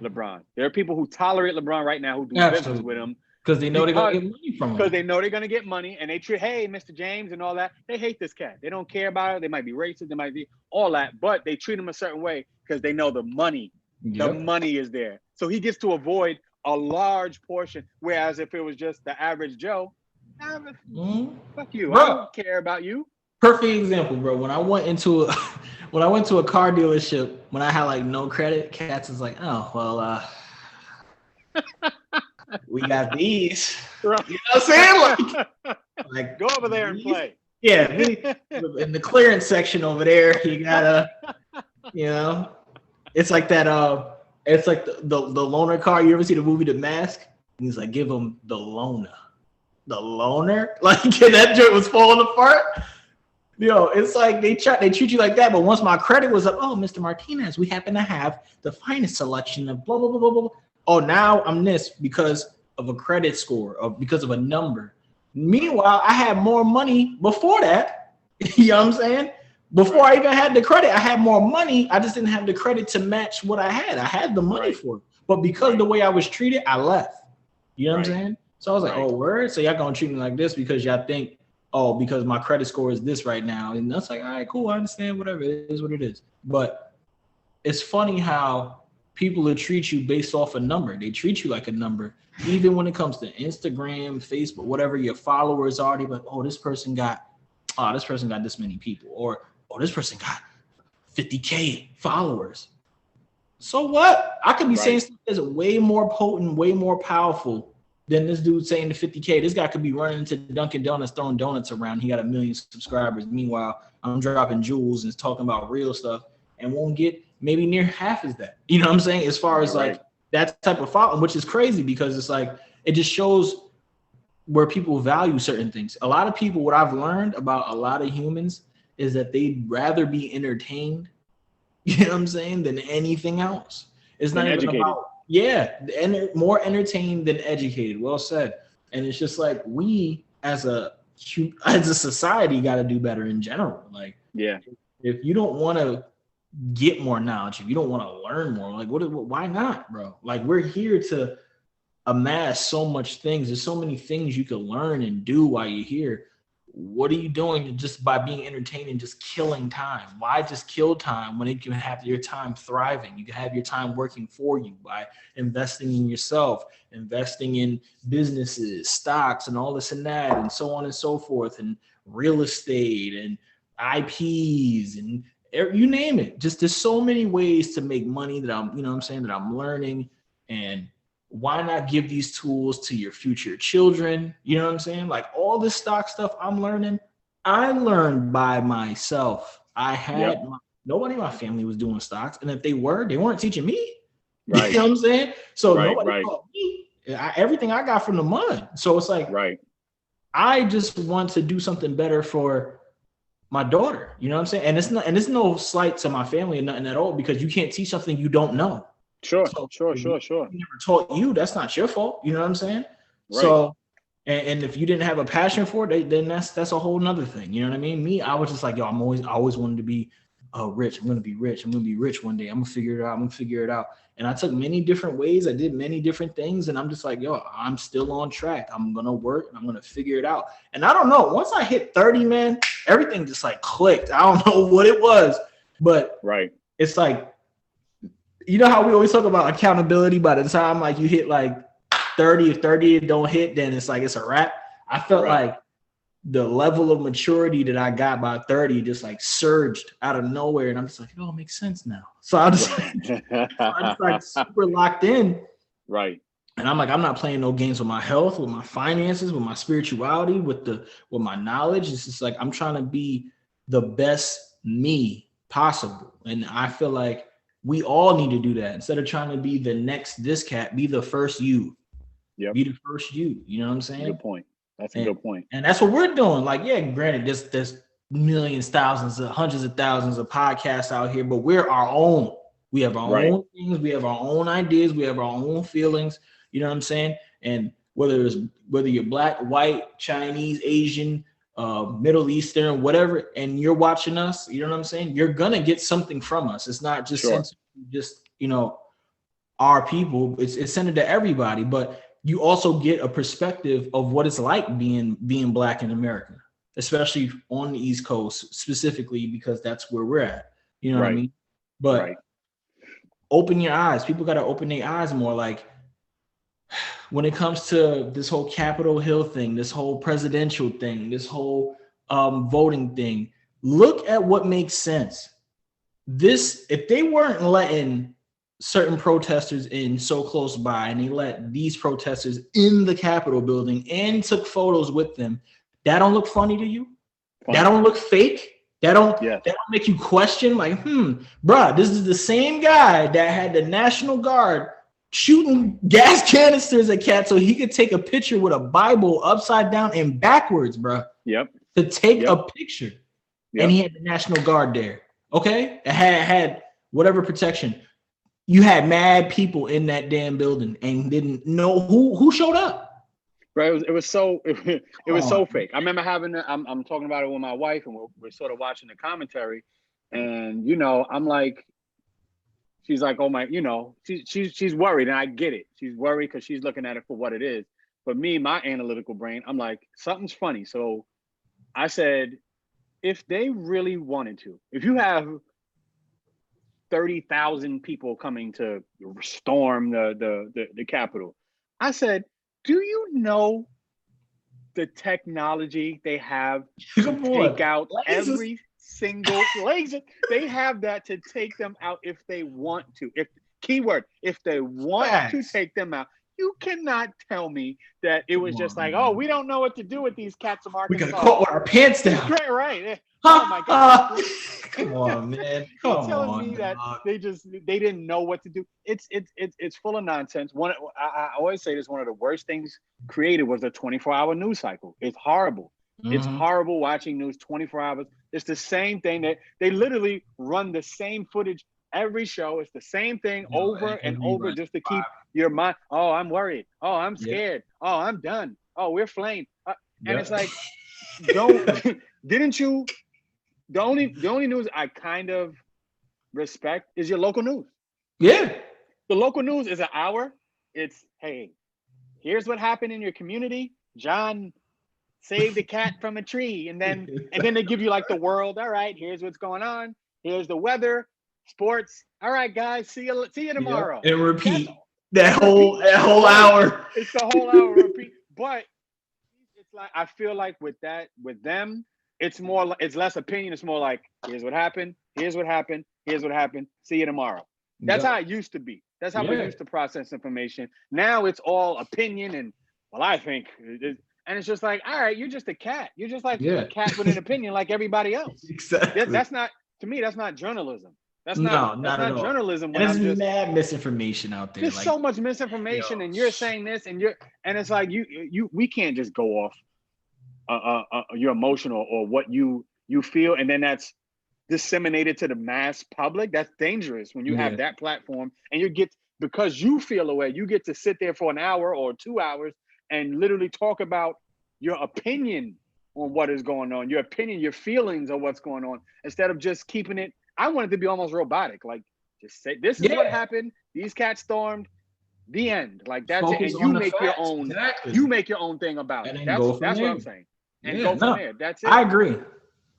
LeBron. There are people who tolerate LeBron right now who do business with him because they know they're gonna get money from him. Because they know they're gonna get money, and they treat, hey, Mr. James and all that. They hate this cat. They don't care about it. They might be racist. They might be all that, but they treat him a certain way because they know the money. The money is there, so he gets to avoid a large portion. Whereas if it was just the average Joe, fuck you, bro. I don't care about you. Perfect example, bro. When I went into a car dealership, when I had like no credit, Cats is like, oh well, we got these. Right. You know what I'm saying? Like go over there and play. Yeah, in the clearance section over there, you gotta, it's like that. It's like the loaner car. You ever see the movie The Mask? And he's like, give him the loaner. The loaner? Like, that joint was falling apart. It's like they treat you like that. But once my credit was up, oh, Mr. Martinez, we happen to have the finest selection of blah, blah, blah, blah, blah. Oh, now I'm this because of a credit score or because of a number. Meanwhile, I had more money before that. You know what I'm saying? Before I even had the credit, I had more money. I just didn't have the credit to match what I had. I had the money for it. But because the way I was treated, I left. You know what I'm saying? So I was like, oh, word? So y'all gonna treat me like this because y'all think, oh, because my credit score is this right now. And that's like, all right, cool. I understand, whatever. It is what it is. But it's funny how people will treat you based off a number. They treat you like a number. Even when it comes to Instagram, Facebook, whatever your followers are, they're like, oh, this person got this many people. Or, oh, this person got 50K followers. So what? I could be saying something that's way more potent, way more powerful than this dude saying the 50K. This guy could be running into Dunkin' Donuts throwing donuts around. He got 1 million subscribers. Meanwhile, I'm dropping jewels and talking about real stuff and won't get maybe near half as that. You know what I'm saying? As far as like that type of following, which is crazy because it's like, it just shows where people value certain things. A lot of people, what I've learned about a lot of humans is that they'd rather be entertained, you know what I'm saying, than anything else. It's not even about, more entertained than educated. Well said. And it's just like we as a society got to do better in general. Like, if you don't want to get more knowledge, if you don't want to learn more, like why not, bro? Like, we're here to amass so much things. There's so many things you can learn and do while you're here. What are you doing just by being entertained and just killing time? Why just kill time when you can have your time thriving? You can have your time working for you by investing in yourself, investing in businesses, stocks, and all this and that, and so on and so forth, and real estate and IPs and you name it. Just there's so many ways to make money that I'm learning. And why not give these tools to your future children? You know what I'm saying? Like all this stock stuff I'm learning, I learned by myself. I had nobody in my family was doing stocks. And if they weren't teaching me. Right. You know what I'm saying? So nobody taught me. Everything I got from the mud. So it's like, I just want to do something better for my daughter. You know what I'm saying? And it's no slight to my family or nothing at all, because you can't teach something you don't know. Sure. Never taught you, that's not your fault. You know what I'm saying? Right. So, and if you didn't have a passion for it, then that's a whole nother thing. You know what I mean? Me, I was just like, yo, I always wanted to be rich. I'm gonna be rich. I'm gonna be rich one day. I'm gonna figure it out. And I took many different ways. I did many different things, and I'm just like, yo, I'm still on track. I'm gonna work and I'm gonna figure it out. And I don't know. Once I hit 30, man, everything just like clicked. I don't know what it was, but it's like, you know how we always talk about accountability. By the time like you hit like 30, if 30 don't hit, then it's like it's a wrap. I felt like the level of maturity that I got by 30 just like surged out of nowhere, and I'm just like, oh, it makes sense now. So I'm just like super locked in. Right. And I'm like, I'm not playing no games with my health, with my finances, with my spirituality, with my knowledge. It's just like I'm trying to be the best me possible. And I feel like we all need to do that. Instead of trying to be the next this cat, be the first you. Yep. Be the first you. You know what I'm saying? Good point. That's a good point. And that's what we're doing. Like, yeah, granted, there's millions, thousands, hundreds of thousands of podcasts out here, but we're our own. We have our own things. We have our own ideas. We have our own feelings. You know what I'm saying? And whether you're black, white, Chinese, Asian, Middle Eastern, whatever, and you're watching us, you know what I'm saying? You're gonna get something from us. It's not just our people. It's centered to everybody, but you also get a perspective of what it's like being black in America, especially on the East Coast, specifically because that's where we're at. You know what I mean? But open your eyes. People got to open their eyes more. Like, when it comes to this whole Capitol Hill thing, this whole presidential thing, this whole voting thing, look at what makes sense. If they weren't letting certain protesters in so close by, and they let these protesters in the Capitol building and took photos with them, that don't look funny to you? Funny. That don't look fake? That don't make you question, like, bruh, this is the same guy that had the National Guard shooting gas canisters at cats so he could take a picture with a Bible upside down and backwards, bro. To take a picture. And he had the National Guard there. Okay? It had whatever protection. You had mad people in that damn building and didn't know who showed up. Right. It was so fake. I remember I'm talking about it with my wife, and we're sort of watching the commentary, and I'm like, she's like, oh my, she's worried, and I get it. She's worried because she's looking at it for what it is. But me, my analytical brain, I'm like, something's funny. So I said, if they really wanted to, if you have 30,000 people coming to storm the Capitol, I said, do you know the technology they have to take out every single laser? They have that to take them out if they want to. If they want to take them out. You cannot tell me that it was just like, oh, we don't know what to do with these cats of Arkansas. We gotta caught with our pants down. Right. Oh my God. Come on, man. You're telling me that they didn't know what to do. It's full of nonsense. I always say this, one of the worst things created was the 24-hour news cycle. It's horrible. Mm-hmm. It's horrible watching news 24 hours. It's the same thing that they literally run the same footage every show. It's the same thing over and over just to keep your mind. Oh, I'm worried. Oh, I'm scared. Oh, I'm done. Oh, we're flamed. And it's like, didn't you? The only news I kind of respect is your local news. Yeah. The local news is an hour. It's, hey, here's what happened in your community. John saved a cat from a tree. And then they give you like the world. All right, here's what's going on. Here's the weather, sports. All right, guys, see you tomorrow. And repeat that whole hour. It's the whole hour repeat. But it's like, I feel like with them, it's less opinion. It's more like, here's what happened. Here's what happened. Here's what happened. See you tomorrow. That's how it used to be. That's how we used to process information. Now it's all opinion and, well, I think. And it's just like, all right, you're just a cat. You're just like a cat with an opinion like everybody else. Exactly. That's not, to me, that's not journalism. That's not journalism. And there's mad misinformation out there. There's so much misinformation, and you're saying this, and it's like we can't just go off your emotional or what you feel, and then that's disseminated to the mass public. That's dangerous when you have that platform, and because you feel away, you get to sit there for an hour or 2 hours and literally talk about your opinion on what is going on, your opinion, your feelings of what's going on, instead of just keeping it. I want it to be almost robotic, like just say this is what happened. These cats stormed. The end. Like that's Focus it. And you make your own. Exactly. You make your own thing about it. That's what I'm saying. And go from there. That's it. I agree.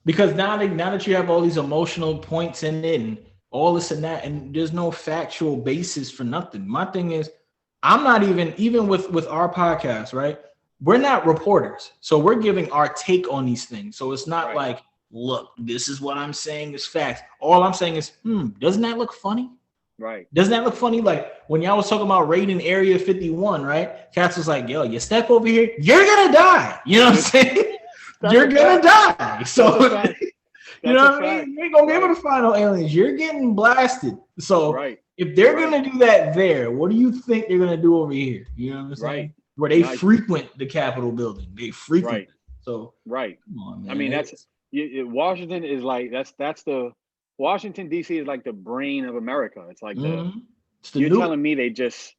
Because now that you have all these emotional points in it and all this and that, and there's no factual basis for nothing. My thing is, I'm not even with our podcast, right? We're not reporters. So we're giving our take on these things. So it's not like, look, this is what I'm saying is facts. All I'm saying is, doesn't that look funny? Right. Doesn't that look funny? Like when y'all was talking about raiding Area 51, right? Cats was like, yo, you step over here, you're gonna die. You know what I'm saying? You're gonna die. So you know what I mean? You ain't gonna be able to find no aliens. You're getting blasted. So if they're gonna do that there, what do you think they're gonna do over here? You know what I'm saying? Where they frequent the Capitol building. They frequent. So come on, man. I mean, that's Washington is like that's the Washington D.C. is like the brain of America. It's like you're telling me they just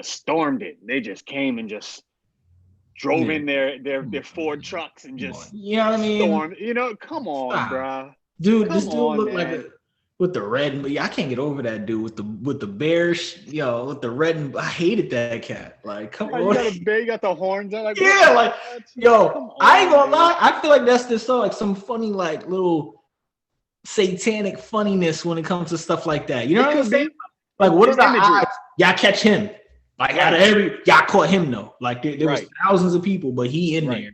stormed it. They just came and just drove in their Ford trucks and just you know what I mean? Stormed. You know, come on, bro. Dude, this dude looked like with the red. I can't get over that dude with the bears. With the red. And I hated that cat. Like, come on. You got the horns. Like, I ain't gonna lie. I feel like that's just like some funny like little satanic funniness when it comes to stuff like that. You know what I'm saying? Like, what are the odds? Y'all catch him. Like out of y'all caught him though. Like there was thousands of people, but he in there.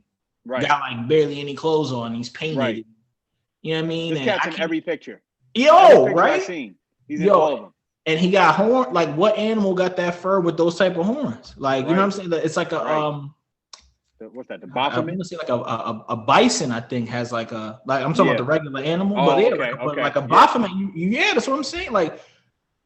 Got like barely any clothes on. He's painted. You know what I mean? This cat's in every picture. Right? He's in all of them. And he got horn. Like what animal got that fur with those type of horns? Like you know what I'm saying? It's like a what's that? The Baphomet? I'm gonna say like a bison. I think has like I'm talking about the regular animal, but like a Baphomet. That's what I'm saying. Like.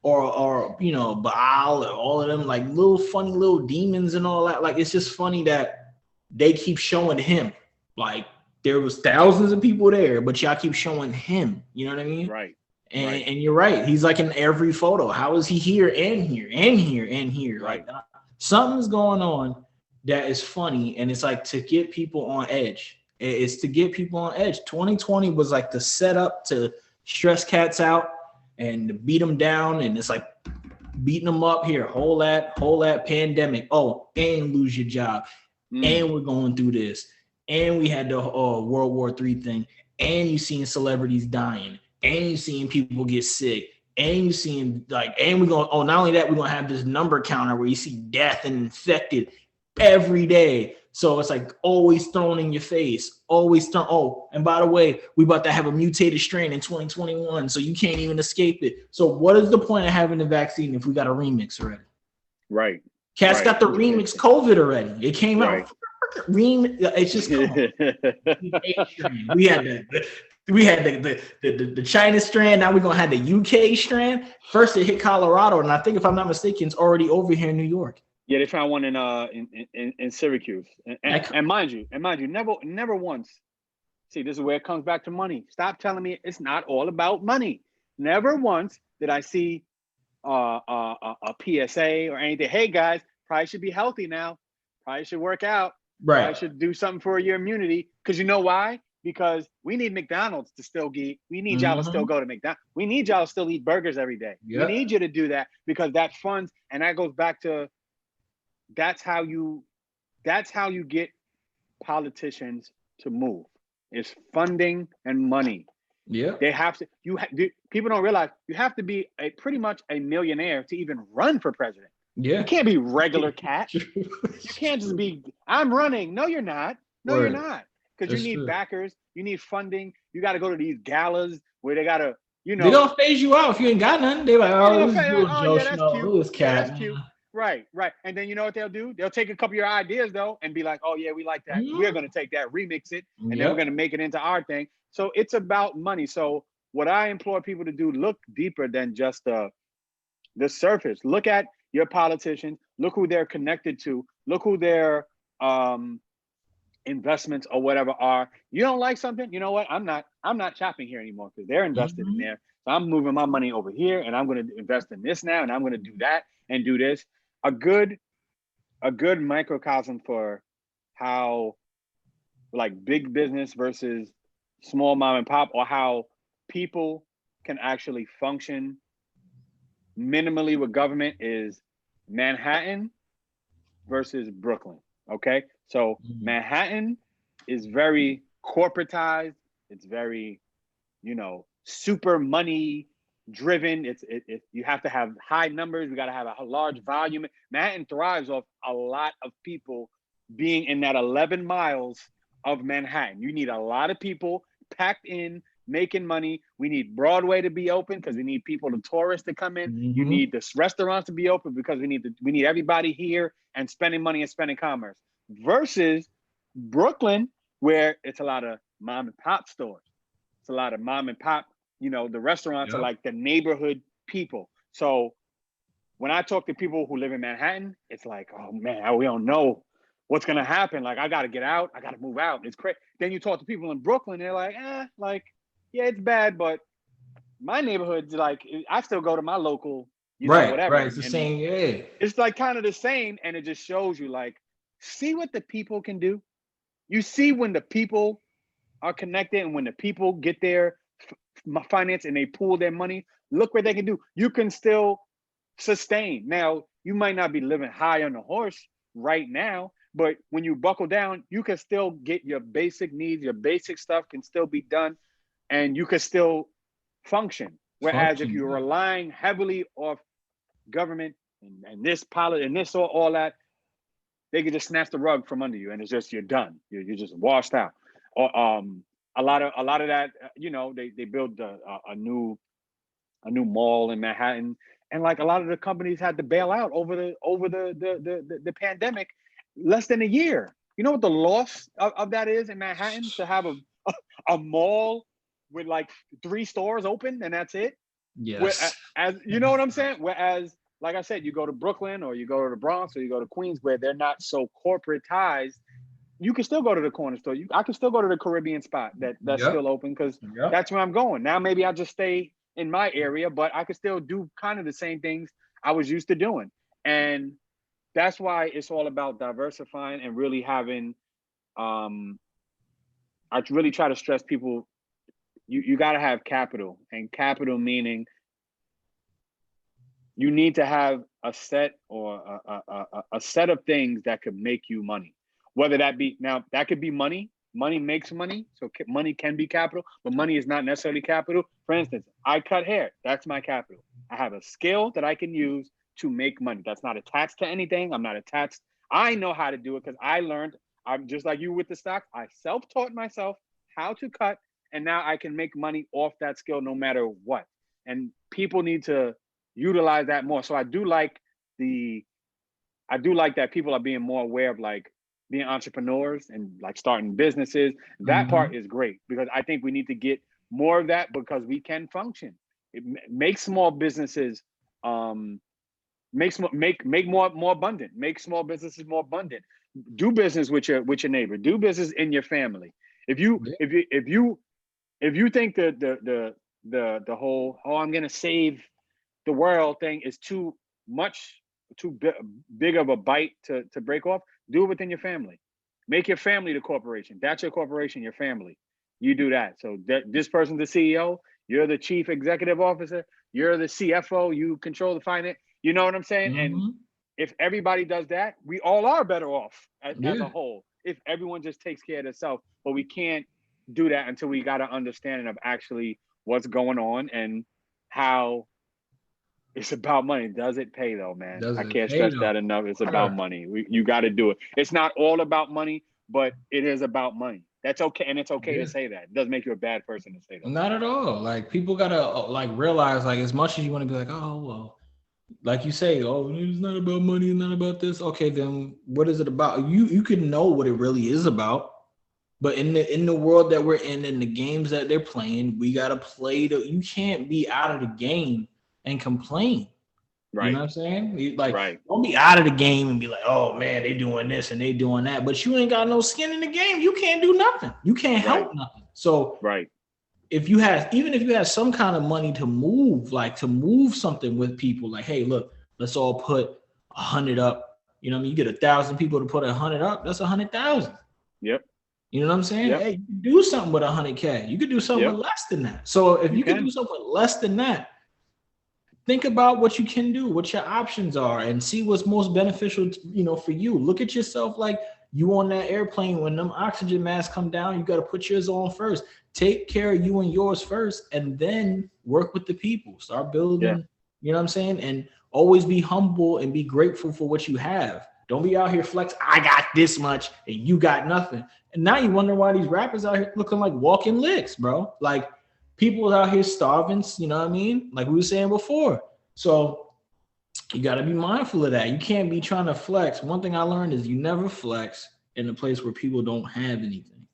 Or Baal and all of them, like little funny little demons and all that. Like it's just funny that they keep showing him. Like there was thousands of people there, but y'all keep showing him. You know what I mean? Right. And you're right. He's like in every photo. How is he here and here and here and here? Right. Like something's going on that is funny, and it's like to get people on edge. It's to get people on edge. 2020 was like the setup to stress cats out and to beat them down, and it's like beating them up here, whole that pandemic. Oh, and lose your job, and we're going through this, and we had the World War III thing, and you seeing celebrities dying, and you seeing people get sick, and you seeing and we're going. Oh, not only that, we're gonna have this number counter where you see death and infected every day. So it's like always thrown in your face, always thrown. Oh, and by the way, we about to have a mutated strain in 2021, so you can't even escape it. So what is the point of having the vaccine if we got a remix already? Right. Cat's got the remix COVID already. It came out. It's just come on. We had the China strand. Now we're gonna have the UK strand. First it hit Colorado, and I think if I'm not mistaken, it's already over here in New York. Yeah, they found one in Syracuse, and mind you, never once. See, this is where it comes back to money. Stop telling me it's not all about money. Never once did I see a PSA or anything. Hey guys, probably should be healthy now. Probably should work out. Right. Probably should do something for your immunity. Because you know why? Because we need McDonald's to still eat. We need y'all to still go to McDonald's. We need y'all to still eat burgers every day. Yep. We need you to do that because that funds, and that goes back to. That's how you get politicians to move. It's funding and money. Yeah, they have to. People don't realize you have to be pretty much a millionaire to even run for president. Yeah, you can't be regular cat. You can't just be. I'm running. No, you're not. No, you're not. Because you need backers. You need funding. You got to go to these galas where they got to. They're gonna phase you out if you ain't got nothing. They're like, that's cute. This cat. That's cute. Right. And then you know what they'll do? They'll take a couple of your ideas though and be like, oh yeah, we like that. We're going to take that, remix it, and then we're going to make it into our thing. So it's about money. So what I implore people to do, look deeper than just the surface. Look at your politicians. Look who they're connected to. Look who their investments or whatever are. You don't like something? You know what? I'm not shopping here anymore because they're invested in there. So I'm moving my money over here and I'm going to invest in this now and I'm going to do that and do this. A good microcosm for how like big business versus small mom and pop, or how people can actually function minimally with government, is Manhattan versus Brooklyn. Okay, so Manhattan is very corporatized. It's very, super money driven. It's you have to have high numbers. We got to have a large volume. Manhattan thrives off a lot of people being in that 11 miles of Manhattan. You need a lot of people packed in making money. We need Broadway to be open because we need people, the tourists to come in. You Mhm. need the restaurants to be open because we need everybody here and spending money and spending commerce. Versus Brooklyn, where it's a lot of mom and pop stores. It's a lot of mom and pop, the restaurants are Yep. like the neighborhood people. So when I talk to people who live in Manhattan, it's like, oh man, we don't know what's gonna happen. Like, I gotta get out, I gotta move out. It's crazy. Then you talk to people in Brooklyn, they're like, yeah, it's bad, but my neighborhood's like, I still go to my local, Right. whatever. Right. It's the And same. Yeah. it's like kind of the same, and it just shows you, like, see what the people can do. You see when the people are connected and when the people get their finance and they pool their money, look what they can do. You can still sustain. Now, you might not be living high on the horse right now, but when you buckle down, you can still get your basic needs, your basic stuff can still be done, and you can still function. Whereas if you're relying heavily off government and this pilot and this all that, they could just snatch the rug from under you, and it's just, you're done. You're just washed out. Or a lot of that, they built a new mall in Manhattan, and like a lot of the companies had to bail out over the pandemic, less than a year. You know what the loss of that is in Manhattan, to have a mall with like 3 stores open and that's it. Yes. As you know what I'm saying? Whereas, like I said, you go to Brooklyn or you go to the Bronx or you go to Queens, where they're not so corporatized, you can still go to the corner store. I can still go to the Caribbean spot that's Yep. still open, because Yep. that's where I'm going. Now maybe I'll just stay in my area, but I can still do kind of the same things I was used to doing. And that's why it's all about diversifying and really having, I really try to stress people, you got to have capital, and capital meaning you need to have a set or a set of things that could make you money. Whether that be, now that could be money. Money makes money, so money can be capital, but money is not necessarily capital. For instance, I cut hair. That's my capital. I have a skill that I can use to make money. That's not attached to anything. I'm not attached. I know how to do it because I learned. I'm just like you with the stock. I self-taught myself how to cut, and now I can make money off that skill no matter what. And people need to utilize that more. So I do like that people are being more aware of, like, being entrepreneurs and like starting businesses. That part is great, because I think we need to get more of that, because we can function. It makes small businesses make more abundant. Make small businesses more abundant. Do business with your neighbor. Do business in your family. If you think that the whole, oh, I'm gonna save the world thing is too big of a bite to break off, do it within your family. Make your family the corporation. That's your corporation, your family. You do that. So this person's the CEO, you're the chief executive officer, you're the CFO, you control the finance. You know what I'm saying? And if everybody does that, we all are better off as a whole, if everyone just takes care of themselves. But we can't do that until we got an understanding of actually what's going on and how. It's about money. Does it pay though, man? I can't stress that enough. It's about money. You got to do it. It's not all about money, but it is about money. That's okay, and it's okay to say that. It doesn't make you a bad person to say that. Not at all. Like, people gotta like realize, like, as much as you want to be like, oh well, like you say, oh, it's not about money, it's not about this. Okay, then what is it about? You can know what it really is about. But in the world that we're in the games that they're playing, we gotta play. You can't be out of the game and complain. Right. You know what I'm saying? Don't be out of the game and be like, oh man, they doing this and they doing that, but you ain't got no skin in the game. You can't do nothing. You can't help nothing. So if you have some kind of money to move something with people, like, hey, look, let's all put 100 up. You know what I mean? You get 1,000 people to put 100 up, that's 100,000. Yep. You know what I'm saying? Hey, you can do something with 100K. You could do something with less than that. So if you can do something with less than that, think about what you can do, what your options are, and see what's most beneficial, for you. Look at yourself like you on that airplane. When them oxygen masks come down, you got to put yours on first. Take care of you and yours first, and then work with the people. Start building, you know what I'm saying? And always be humble and be grateful for what you have. Don't be out here flex. I got this much and you got nothing. And now you wonder why these rappers out here looking like walking licks, bro. Like, People out here starving, you know what I mean? Like we were saying before. So you got to be mindful of that. You can't be trying to flex. One thing I learned is you never flex in a place where people don't have anything.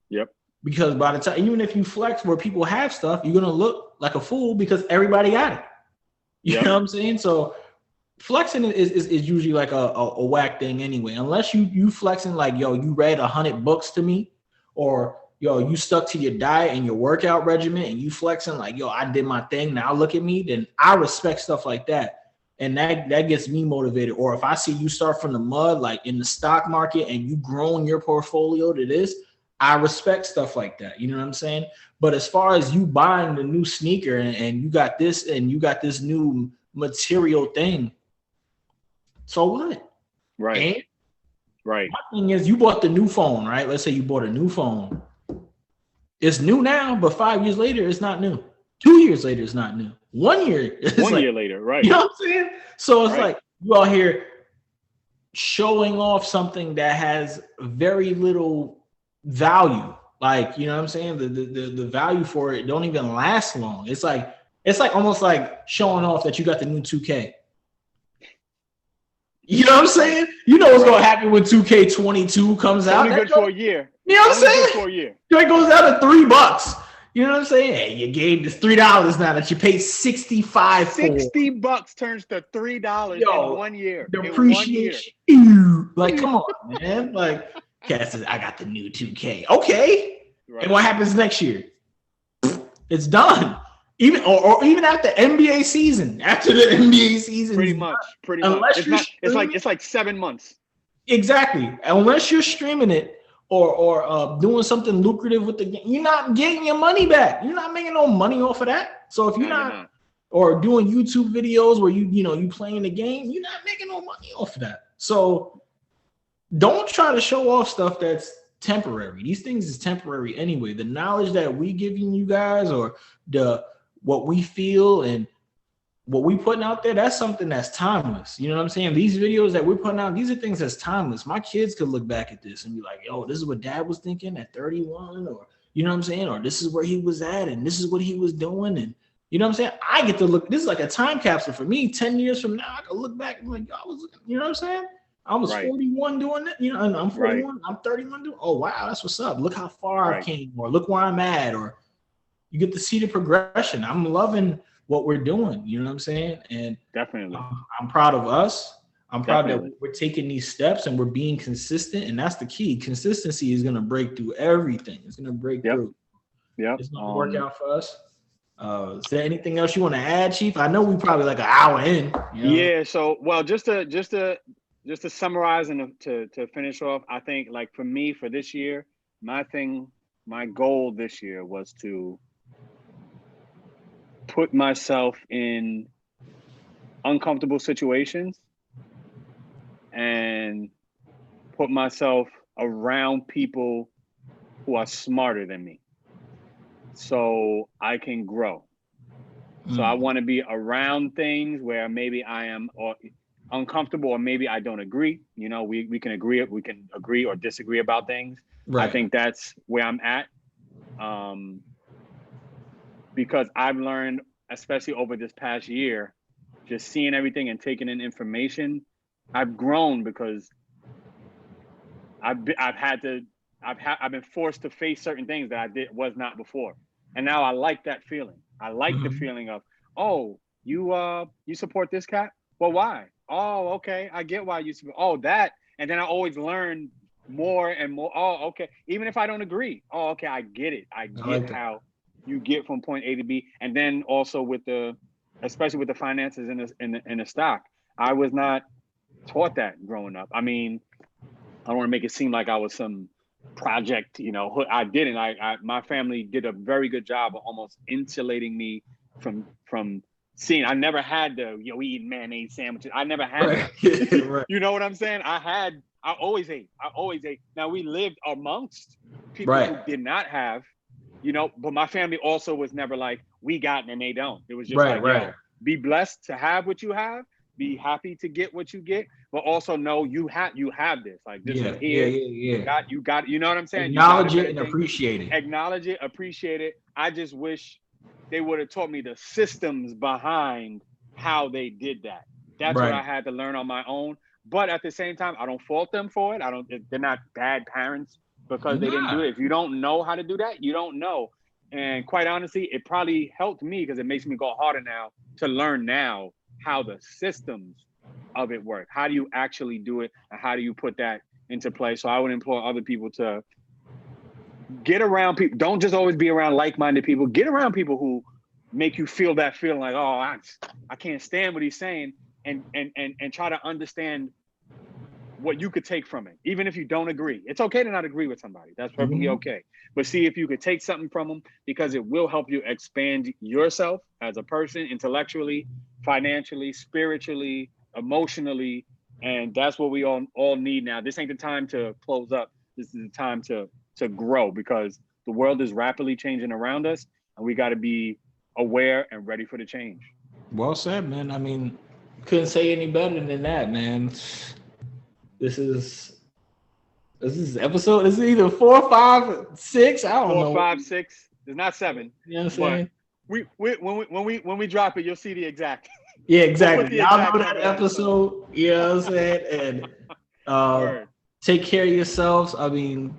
Yep. Because by the time, even if you flex where people have stuff, you're going to look like a fool because everybody got it. You know what I'm saying? So flexing is usually like a whack thing anyway, unless you flexing like, yo, you read 100 books to me, or yo, you stuck to your diet and your workout regimen and you flexing like, yo, I did my thing, now look at me, then I respect stuff like that. And that gets me motivated. Or if I see you start from the mud, like in the stock market, and you grown your portfolio to this, I respect stuff like that. You know what I'm saying? But as far as you buying the new sneaker and you got this and you got this new material thing, so what? Right. And right. My thing is, you bought the new phone, right? Let's say you bought a new phone. It's new now, but 5 years later, it's not new. 2 years later, it's not new. 1 year. 1 year later, right. You know what I'm saying? So it's like you out here showing off something that has very little value. Like, you know what I'm saying? The value for it don't even last long. It's like almost like showing off that you got the new 2K. You know what I'm saying? You know what's gonna happen when 2K22 comes out. Only good for a year. You know what I'm saying? For a year. It goes down to $3. You know what I'm saying? Hey, you gave this $3 now that you paid $65 for. $60 turns to $3 in 1 year. Depreciation. Like, come on, man. Like, Cass says, I got the new 2K. Okay. Right. And what happens next year? It's done. Even or even after NBA season. After the NBA season. Pretty much. It's like 7 months. Exactly. Unless you're streaming it or doing something lucrative with the game, you're not getting your money back. You're not making no money off of that. So if you're not or doing YouTube videos where you playing the game, you're not making no money off of that. So don't try to show off stuff that's temporary. These things is temporary anyway. The knowledge that we giving you guys, or what we feel and what we putting out there, that's something that's timeless. You know what I'm saying? These videos that we're putting out, these are things that's timeless. My kids could look back at this and be like, yo, this is what dad was thinking at 31, or you know what I'm saying? Or this is where he was at and this is what he was doing. And you know what I'm saying? I get to look, this is like a time capsule for me. 10 years from now, I can look back and be like, I was, you know what I'm saying? I was 41 doing that, you know, and I'm 41, I'm 31 doing, oh wow, that's what's up. Look how far I came, or look where I'm at, or you get to see the progression. I'm loving what we're doing, you know what I'm saying? And definitely, I'm proud of us. I'm proud that we're taking these steps and we're being consistent, and that's the key. Consistency is going to break through everything. It's going to break through. Yeah, it's going to work out for us. Is there anything else you want to add, Chief? I know we probably like an hour in. You know? Yeah. So, well, just to summarize and to finish off, I think like for me for this year, my goal this year was to put myself in uncomfortable situations and put myself around people who are smarter than me so I can grow. So I want to be around things where maybe I am uncomfortable, or maybe I don't agree. You know, we can agree or disagree about things. Right. I think that's where I'm at. Because I've learned, especially over this past year, just seeing everything and taking in information, I've grown because I've been forced to face certain things that I was not before, and now I like that feeling. I like the feeling of, oh, you support this cat? Well, why? Oh, okay, I get why you support. Oh, that, and then I always learn more and more. Oh, okay, even if I don't agree. Oh, okay, I get it. I get how you get from point A to B. And then also especially with the finances in the stock, I was not taught that growing up. I mean, I don't want to make it seem like I was some project, you know, I didn't. My family did a very good job of almost insulating me from seeing. I never had we eat mayonnaise sandwiches. I never had that. Right. You know what I'm saying? I always ate. Now we lived amongst people who did not have, you know, but my family also was never like, we got and they don't. It was just yo, be blessed to have what you have, be happy to get what you get, but also know you have this. Like this is here. You got, you know what I'm saying? Acknowledge it and appreciate it. Acknowledge it, appreciate it. I just wish they would have taught me the systems behind how they did that. That's what I had to learn on my own. But at the same time, I don't fault them for it. They're not bad parents because they didn't do it. If you don't know how to do that, you don't know. And quite honestly, it probably helped me because it makes me go harder now to learn now how the systems of it work. How do you actually do it? And how do you put that into play? So I would implore other people to get around people. Don't just always be around like-minded people. Get around people who make you feel that feeling like, oh, I can't stand what he's saying. And try to understand what you could take from it, even if you don't agree. It's okay to not agree with somebody. That's perfectly okay. But see if you could take something from them, because it will help you expand yourself as a person, intellectually, financially, spiritually, emotionally. And that's what we all need now. This ain't the time to close up. This is the time to grow, because the world is rapidly changing around us, and we got to be aware and ready for the change. Well said, man. I mean, couldn't say any better than that, man. This is episode. This is either 4, 5, 6. I don't know. 4, 5, 6. There's not 7. You know what I'm saying? When we drop it, you'll see the exact. Yeah, exactly. Y'all know that episode. You know what I'm saying? And take care of yourselves. I mean,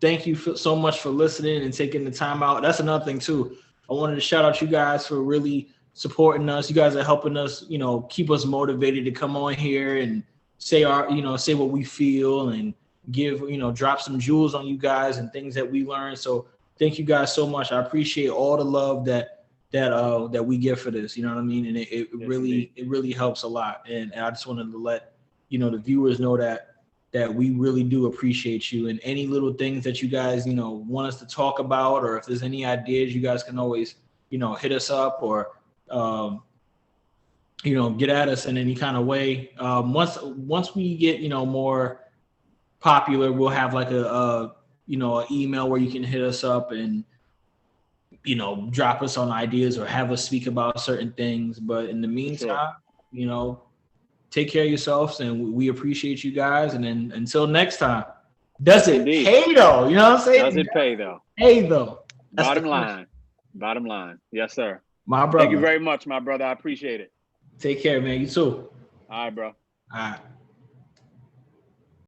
thank you so much for listening and taking the time out. That's another thing too. I wanted to shout out you guys for really supporting us. You guys are helping us, keep us motivated to come on here and say say what we feel and give, drop some jewels on you guys and things that we learned. So thank you guys so much. I appreciate all the love that we get for this. You know what I mean? And it really helps a lot. And I just wanted to let the viewers know that we really do appreciate you, and any little things that you guys want us to talk about, or if there's any ideas, you guys can always hit us up or get at us in any kind of way. Once we get more popular, we'll have like an email where you can hit us up and drop us on ideas or have us speak about certain things. But in the meantime, take care of yourselves, and we appreciate you guys. And then until next time, does it pay though? You know what I'm saying? Does it pay though? Hey though. Bottom line. Yes, sir. My brother. Thank you very much, my brother. I appreciate it. Take care, man. You too. All right, bro. All right.